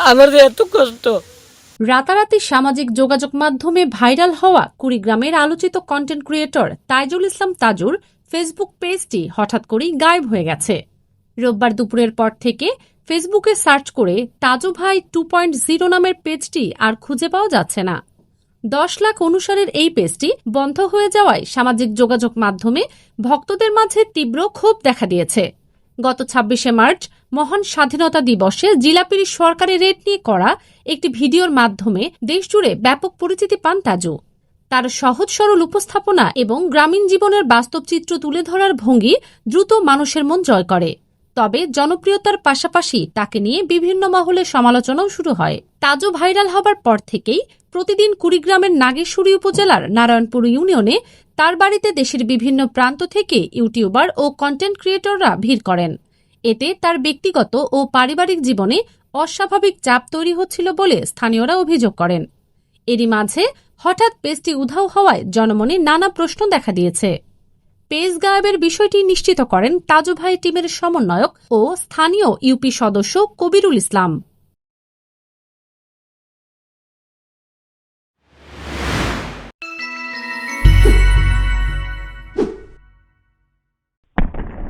আমার যে এত কষ্ট। রাতারাতি সামাজিক যোগাযোগ মাধ্যমে ভাইরাল হওয়া কুড়িগ্রামের আলোচিত কন্টেন্ট ক্রিয়েটর তাইজুল ইসলাম তাজুর ফেসবুক পেজটি হঠাৎ করেই গায়েব হয়ে গেছে। রোববার দুপুরের পর থেকে ফেসবুকে সার্চ করে তাজু ভাই 2.0 নামের পেজটি আর খুঁজে পাওয়া যাচ্ছে না। 10 লাখ অনুসারের এই পেজটি বন্ধ হয়ে যাওয়ায় সামাজিক যোগাযোগ মাধ্যমে ভক্তদের মাঝে তীব্র ক্ষোভ দেখা দিয়েছে। গত 26শে মার্চ মহান স্বাধীনতা দিবসে জিলাপির সরকারি রেট নিয়ে করা একটি ভিডিওর মাধ্যমে দেশজুড়ে ব্যাপক পরিচিতি পান তাজু। তার সহজ সরল উপস্থাপনা এবং গ্রামীণ জীবনের বাস্তব চিত্র তুলে ধরার ভঙ্গি দ্রুত মানুষের মন জয় করে। তবে জনপ্রিয়তার পাশাপাশি তাকে নিয়ে বিভিন্ন মহলে সমালোচনাও শুরু হয়। তাজু ভাইরাল হবার পর থেকেই প্রতিদিন কুড়িগ্রামের নাগেশ্বরী উপজেলার নারায়ণপুর ইউনিয়নে তার বাড়িতে দেশের বিভিন্ন প্রান্ত থেকে ইউটিউবার ও কন্টেন্ট ক্রিয়েটররা ভিড় করেন। এতে তার ব্যক্তিগত ও পারিবারিক জীবনে অস্বাভাবিক চাপ তৈরি হচ্ছিল বলে স্থানীয়রা অভিযোগ করেন। এরই মাঝে হঠাৎ পেজটি উধাও হওয়ায় জনমনে নানা প্রশ্ন দেখা দিয়েছে। পেজ গায়েবের বিষয়টি নিশ্চিত করেন তাজু ভাই টিমের সমন্বয়ক ও স্থানীয় ইউপি সদস্য কবিরুল ইসলাম।